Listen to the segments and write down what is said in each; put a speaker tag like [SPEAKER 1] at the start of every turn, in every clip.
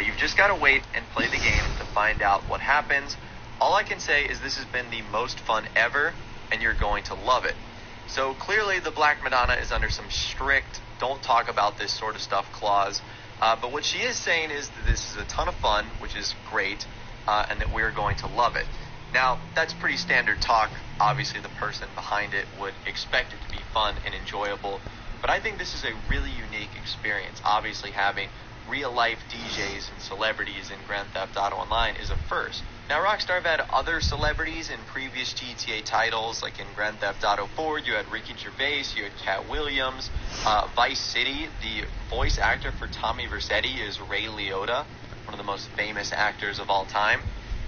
[SPEAKER 1] but you've just got to wait and play the game to find out what happens. All I can say is this has been the most fun ever, and you're going to love it. So clearly the Black Madonna is under some strict don't talk about this sort of stuff clause, but what she is saying is that this is a ton of fun, which is great, and that we're going to love it. Now, that's pretty standard talk. Obviously, the person behind it would expect it to be fun and enjoyable, but I think this is a really unique experience. Obviously, having real-life DJs and celebrities in Grand Theft Auto Online is a first. Now, Rockstar have had other celebrities in previous GTA titles, like in Grand Theft Auto 4, you had Ricky Gervais, you had Cat Williams. Vice City, the voice actor for Tommy Vercetti is Ray Liotta, one of the most famous actors of all time.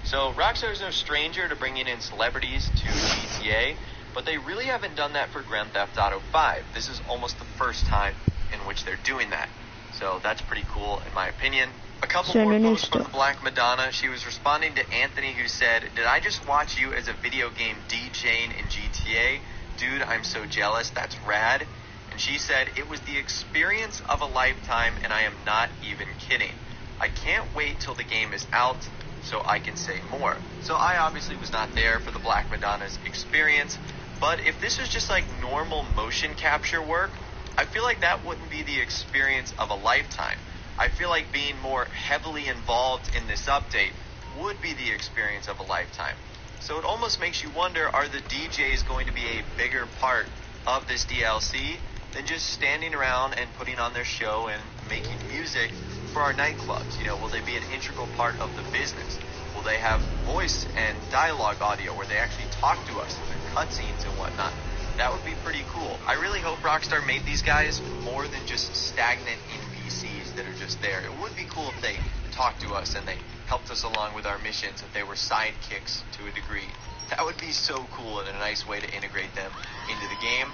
[SPEAKER 1] So Rockstar is no stranger to bringing in celebrities to GTA, but they really haven't done that for Grand Theft Auto 5. This is almost the first time in which they're doing that. So that's pretty cool in my opinion. A couple more posts from the Black Madonna. She was responding to Anthony, who said, "Did I just watch you as a video game DJing in GTA? Dude, I'm so jealous. That's rad." And she said, "It was the experience of a lifetime, and I am not even kidding. I can't wait till the game is out so I can say more." So I obviously was not there for the Black Madonna's experience, but if this was just like normal motion capture work, I feel like that wouldn't be the experience of a lifetime. I feel like being more heavily involved in this update would be the experience of a lifetime. So it almost makes you wonder, are the DJs going to be a bigger part of this DLC than just standing around and putting on their show and making music for our nightclubs? You know, will they be an integral part of the business? Will they have voice and dialogue audio where they actually talk to us in the cutscenes and whatnot? That would be pretty cool. I really hope Rockstar made these guys more than just stagnant NPCs that are just there. It would be cool if they talked to us and they helped us along with our missions, if they were sidekicks to a degree. That would be so cool and a nice way to integrate them into the game.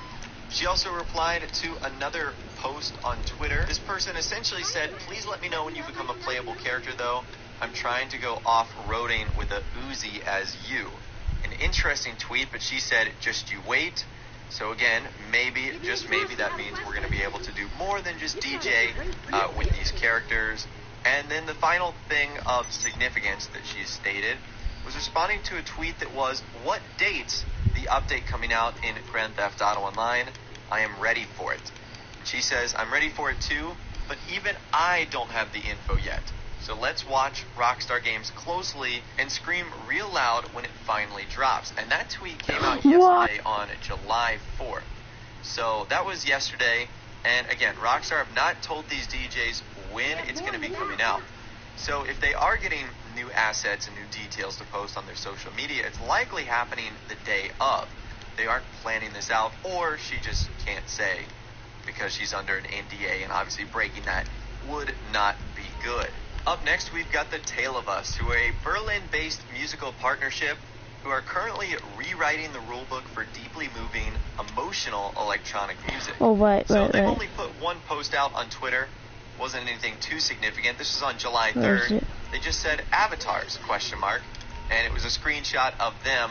[SPEAKER 1] She also replied to another post on Twitter. This person essentially said, "Please let me know when you become a playable character though. I'm trying to go off-roading with a Uzi as you." An interesting tweet, but she said, "Just you wait." So again, maybe, just maybe, that means we're going to be able to do more than just DJ with these characters. And then the final thing of significance that she stated was responding to a tweet that was, "What dates the update coming out in Grand Theft Auto Online? I am ready for it." And she says, "I'm ready for it too, but even I don't have the info yet. So let's watch Rockstar Games closely and scream real loud when it finally drops." And that tweet came out yesterday on July 4th. So that was yesterday. And again, Rockstar have not told these DJs when it's going to be coming out. So if they are getting new assets and new details to post on their social media, it's likely happening the day of. They aren't planning this out, or she just can't say because she's under an NDA, and obviously breaking that would not be good. Up next, we've got the Tale of Us, who are a Berlin-based musical partnership who are currently rewriting the rulebook for deeply moving, emotional electronic music. They've only put one post out on Twitter. Wasn't anything too significant. This was on July 3rd. They just said avatars, ? And it was a screenshot of them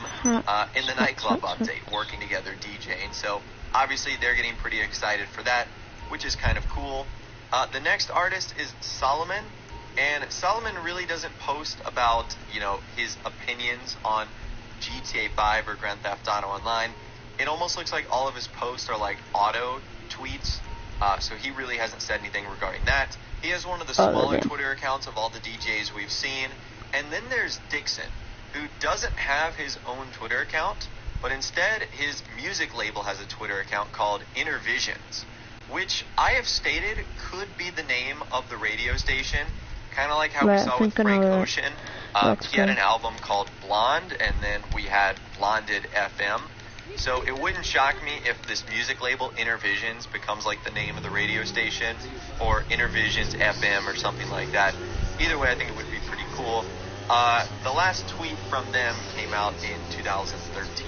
[SPEAKER 1] in the nightclub update, working together, DJing. So obviously they're getting pretty excited for that, which is kind of cool. The next artist is Solomon. And Solomon really doesn't post about, his opinions on GTA 5 or Grand Theft Auto Online. It almost looks like all of his posts are like auto tweets. So he really hasn't said anything regarding that. He has one of the smaller Twitter accounts of all the DJs we've seen. And then there's Dixon, who doesn't have his own Twitter account, but instead his music label has a Twitter account called Intervisions, which I have stated could be the name of the radio station. Kind of like how we saw with Frank Ocean. He had an album called Blonde, and then we had Blonded FM. So it wouldn't shock me if this music label, Intervisions, becomes like the name of the radio station, or Intervisions FM or something like that. Either way, I think it would be pretty cool. The last tweet from them came out in 2013.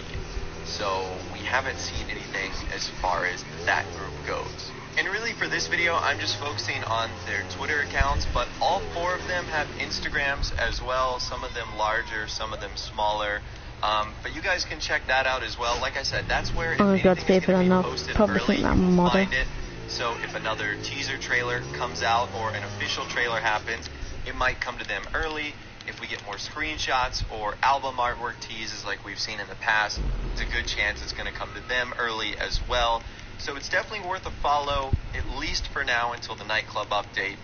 [SPEAKER 1] So we haven't seen anything as far as that group goes. And really for this video, I'm just focusing on their Twitter accounts, but all four of them have Instagrams as well, some of them larger, some of them smaller. But you guys can check that out as well. Like I said, that's where if anything is going to be posted early, you can find it. So if another teaser trailer comes out or an official trailer happens, it might come to them early. If we get more screenshots or album artwork teases like we've seen in the past, it's a good chance it's going to come to them early as well. So it's definitely worth a follow, at least for now, until the nightclub update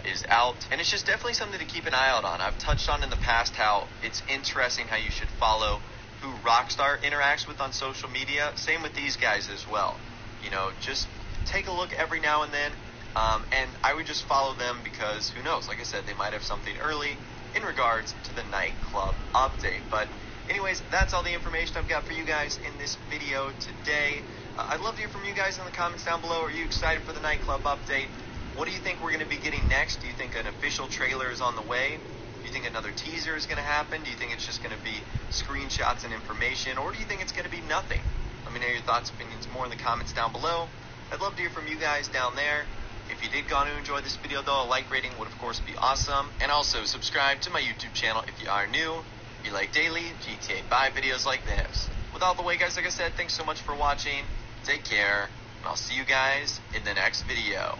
[SPEAKER 1] is out. And it's just definitely something to keep an eye out on. I've touched on in the past how it's interesting how you should follow who Rockstar interacts with on social media. Same with these guys as well. You know, just take a look every now and then. And I would just follow them because, who knows, like I said, they might have something early in regards to the nightclub update. But anyways, that's all the information I've got for you guys in this video today. I'd love to hear from you guys in the comments down below. Are you excited for the nightclub update? What do you think we're going to be getting next? Do you think an official trailer is on the way? Do you think another teaser is going to happen? Do you think it's just going to be screenshots and information? Or do you think it's going to be nothing? Let me know your thoughts, opinions more in the comments down below. I'd love to hear from you guys down there. If you did go on to enjoy this video though, a like rating would of course be awesome. And also subscribe to my YouTube channel if you are new. If you like daily GTA 5 videos like this. With all the way guys, like I said, thanks so much for watching. Take care, and I'll see you guys in the next video.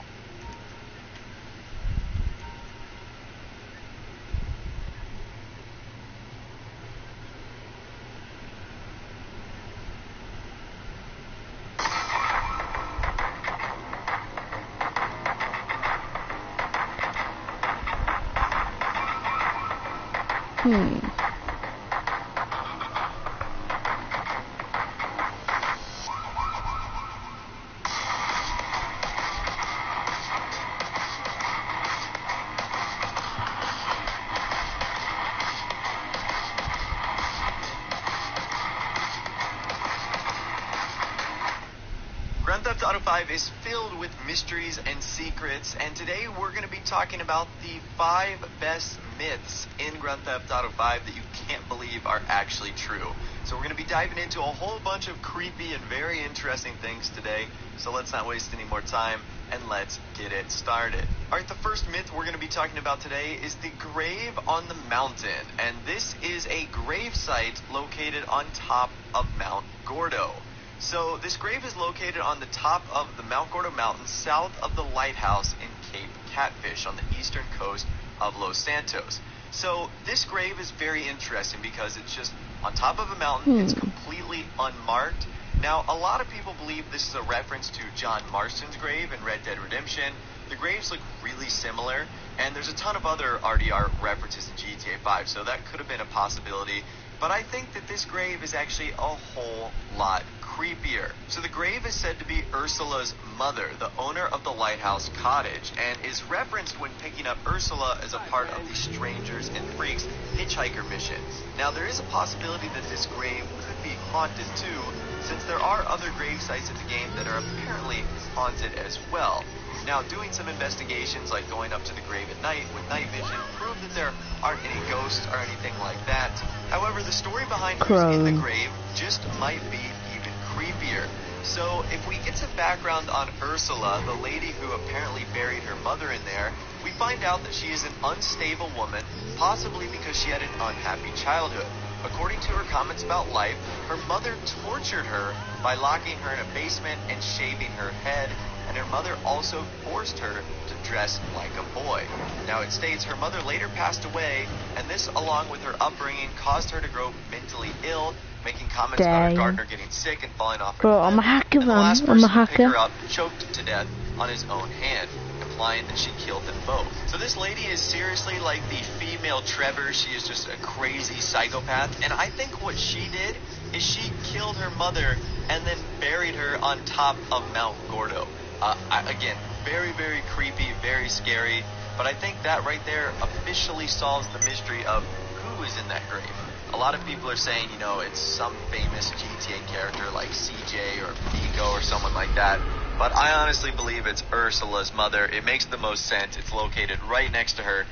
[SPEAKER 1] Grand Theft Auto 5 is filled with mysteries and secrets, and today we're going to be talking about the 5 best myths in Grand Theft Auto 5 that you can't believe are actually true. So we're going to be diving into a whole bunch of creepy and very interesting things today, so let's not waste any more time, and let's get it started. Alright, the first myth we're going to be talking about today is the Grave on the Mountain, and this is a grave site located on top of Mount Gordo. So this grave is located on the top of the Mount Gordo Mountain, south of the lighthouse in Cape Catfish on the eastern coast of Los Santos. So this grave is very interesting because it's just on top of a mountain. It's completely unmarked. Now, a lot of people believe this is a reference to John Marston's grave in Red Dead Redemption. The graves look really similar, and there's a ton of other RDR references to GTA 5, so that could have been a possibility. But I think that this grave is actually a whole lot creepier. So the grave is said to be Ursula's mother, the owner of the Lighthouse Cottage, and is referenced when picking up Ursula as a part of the Strangers and Freaks hitchhiker mission. Now there is a possibility that this grave could be haunted too, since there are other grave sites in the game that are apparently haunted as well. Now, doing some investigations, like going up to the grave at night with night vision, prove that there aren't any ghosts or anything like that. However, the story behind who's in the grave just might be even creepier. So, if we get some background on Ursula, the lady who apparently buried her mother in there, we find out that she is an unstable woman, possibly because she had an unhappy childhood. According to her comments about life, her mother tortured her by locking her in a basement and shaving her head, and her mother also forced her to dress like a boy. Now it states her mother later passed away, and this, along with her upbringing, caused her to grow mentally ill, making comments about her gardener getting sick and falling off her cliff.
[SPEAKER 2] I'm a hacker,
[SPEAKER 1] and the last person to pick her up choked to death on his own hand, implying that she killed them both. So this lady is seriously like the female Trevor. She is just a crazy psychopath, and I think what she did is she killed her mother and then buried her on top of Mount Gordo. Again, very, very creepy, very scary, but I think that right there officially solves the mystery of who is in that grave. A lot of people are saying, you know, it's some famous GTA character like CJ or Vigo or someone like that, but I honestly believe it's Ursula's mother. It makes the most sense. It's located right next to her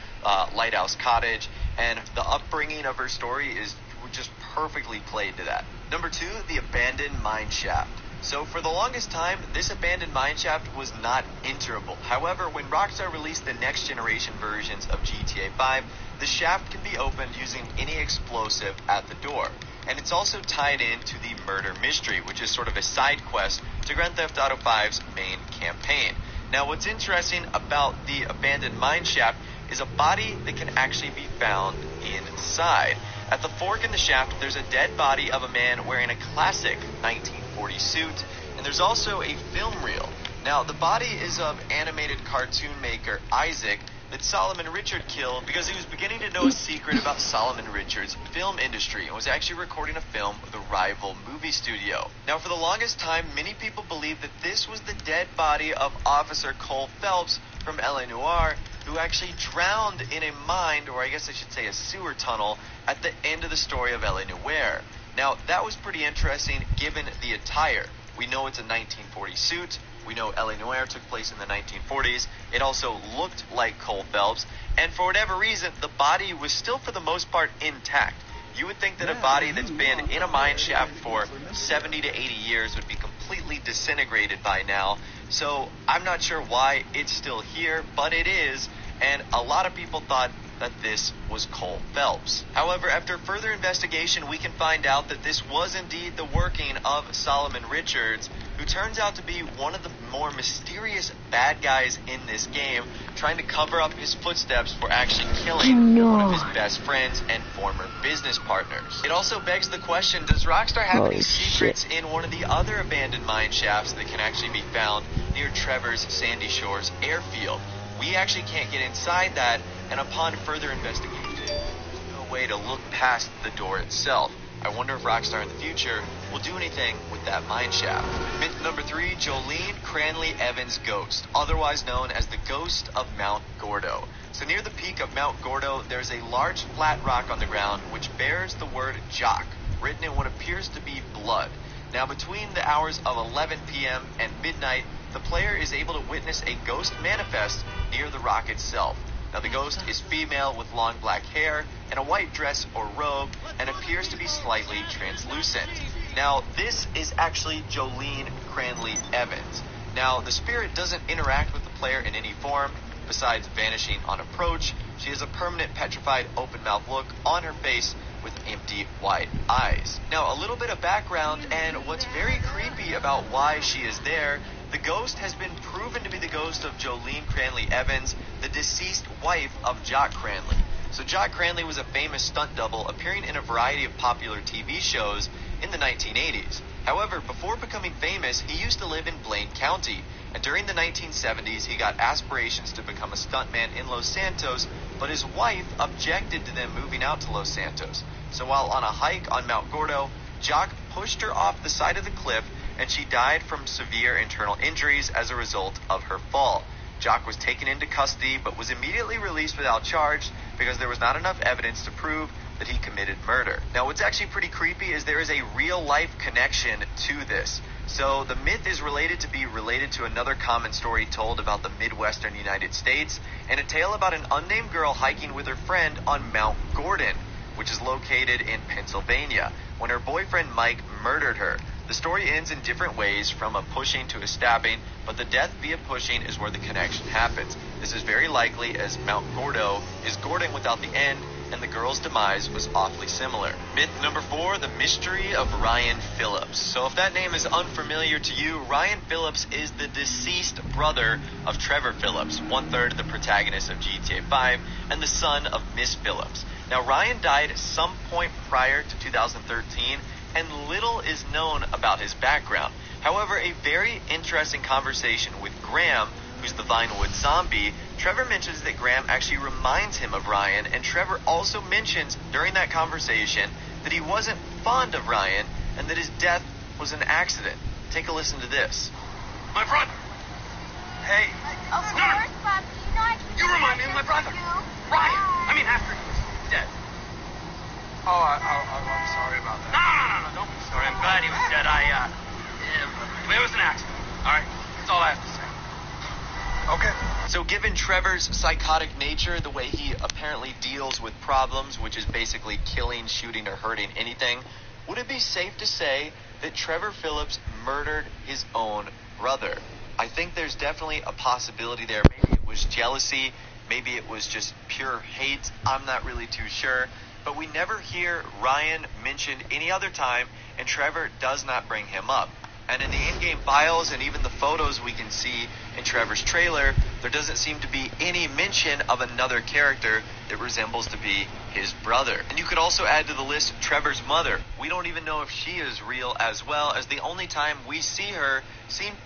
[SPEAKER 1] Lighthouse Cottage, and the upbringing of her story is just perfectly played to that. Number 2, the abandoned mine shaft. So for the longest time, this abandoned mineshaft was not enterable. However, when Rockstar released the next generation versions of GTA 5, the shaft can be opened using any explosive at the door. And it's also tied into the murder mystery, which is sort of a side quest to Grand Theft Auto 5's main campaign. Now, what's interesting about the abandoned mineshaft is a body that can actually be found inside. At the fork in the shaft, there's a dead body of a man wearing a classic 1940 suit, and there's also a film reel. Now, the body is of animated cartoon maker Isaac that Solomon Richard killed because he was beginning to know a secret about Solomon Richard's film industry and was actually recording a film with a rival movie studio. Now, for the longest time, many people believed that this was the dead body of Officer Cole Phelps from L.A. Noire, who actually drowned in a mine, or I guess I should say a sewer tunnel, at the end of the story of L.A. Noire. Now, that was pretty interesting given the attire. We know it's a 1940 suit. We know L.A. Noire took place in the 1940s. It also looked like Cole Phelps. And for whatever reason, the body was still for the most part intact. You would think that a body that's been in a mine shaft for 70 to 80 years would be completely disintegrated by now. So I'm not sure why it's still here, but it is. And a lot of people thought that this was Cole Phelps. However, after further investigation, we can find out that this was indeed the working of Solomon Richards, who turns out to be one of the more mysterious bad guys in this game, trying to cover up his footsteps for actually killing one of his best friends and former business partners. It also begs the question, does Rockstar have any secrets in one of the other abandoned mine shafts that can actually be found near Trevor's Sandy Shores airfield? We actually can't get inside that, and upon further investigation, there's no way to look past the door itself. I wonder if Rockstar in the future will do anything with that mine shaft. Myth number 3, Jolene Cranley Evans' ghost, otherwise known as the ghost of Mount Gordo. So near the peak of Mount Gordo, there's a large flat rock on the ground which bears the word Jock, written in what appears to be blood. Now, between the hours of 11 p.m. and midnight, the player is able to witness a ghost manifest near the rock itself. Now, the ghost is female with long black hair and a white dress or robe and appears to be slightly translucent. Now, this is actually Jolene Cranley Evans. Now, the spirit doesn't interact with the player in any form besides vanishing on approach. She has a permanent petrified open mouth look on her face with empty white eyes. Now, a little bit of background and what's very creepy about why she is there. The ghost has been proven to be the ghost of Jolene Cranley Evans, the deceased wife of Jock Cranley. So Jock Cranley was a famous stunt double appearing in a variety of popular TV shows in the 1980s. However, before becoming famous, he used to live in Blaine County, and during the 1970s, he got aspirations to become a stuntman in Los Santos, but his wife objected to them moving out to Los Santos. So while on a hike on Mount Gordo, Jock pushed her off the side of the cliff, and she died from severe internal injuries as a result of her fall. Jock was taken into custody, but was immediately released without charge because there was not enough evidence to prove that he committed murder. Now, what's actually pretty creepy is there is a real-life connection to this. So the myth is related to another common story told about the Midwestern United States, and a tale about an unnamed girl hiking with her friend on Mount Gordon, which is located in Pennsylvania, when her boyfriend Mike murdered her. The story ends in different ways, from a pushing to a stabbing, but the death via pushing is where the connection happens. This is very likely, as Mount Gordo is Gordon without the end, and the girl's demise was awfully similar. Myth number 4, the mystery of Ryan Phillips. So if that name is unfamiliar to you, Ryan Phillips is the deceased brother of Trevor Phillips, one-third of the protagonist of GTA 5, and the son of Miss Phillips. Now, Ryan died at some point prior to 2013, and little is known about his background. However, a very interesting conversation with Graham, who's the Vinewood zombie, Trevor mentions that Graham actually reminds him of Ryan, and Trevor also mentions during that conversation that he wasn't fond of Ryan and that his death was an accident. Take a listen to this.
[SPEAKER 2] My brother! Hey!
[SPEAKER 3] Of course, Bobby.
[SPEAKER 2] You remind me of my brother! Ryan! I mean, after he's dead.
[SPEAKER 4] Oh, I'm sorry about that.
[SPEAKER 2] No, don't be sorry. I'm glad he was dead. It was an accident. All right? That's all I have to say.
[SPEAKER 4] Okay.
[SPEAKER 1] So given Trevor's psychotic nature, the way he apparently deals with problems, which is basically killing, shooting, or hurting anything, would it be safe to say that Trevor Phillips murdered his own brother? I think there's definitely a possibility there. Maybe it was jealousy. Maybe it was just pure hate. I'm not really too sure. But we never hear Ryan mentioned any other time, and Trevor does not bring him up. And in the in-game files and even the photos we can see in Trevor's trailer, There doesn't seem to be any mention of another character that resembles to be his brother. And you could also add to the list Trevor's mother. We don't even know if she is real, as well as the only time we see her seems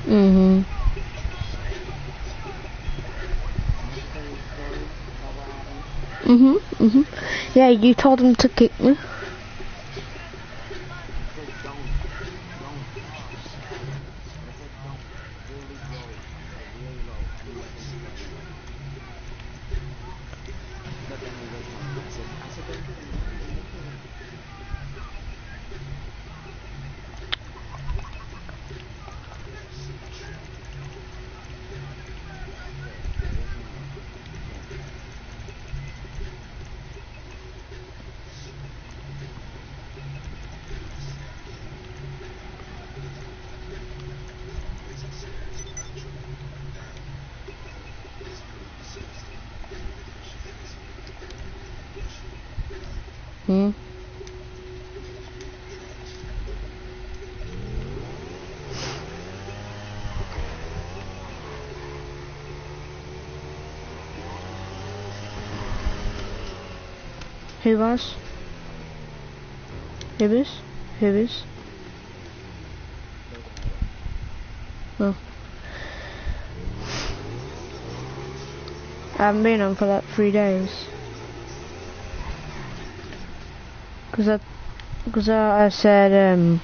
[SPEAKER 3] Mhm. Mhm. Mhm. Yeah, you told him to kick me. Hmm. Who was? Who is? Who is? Oh. I haven't been on for like 3 days. Cause I said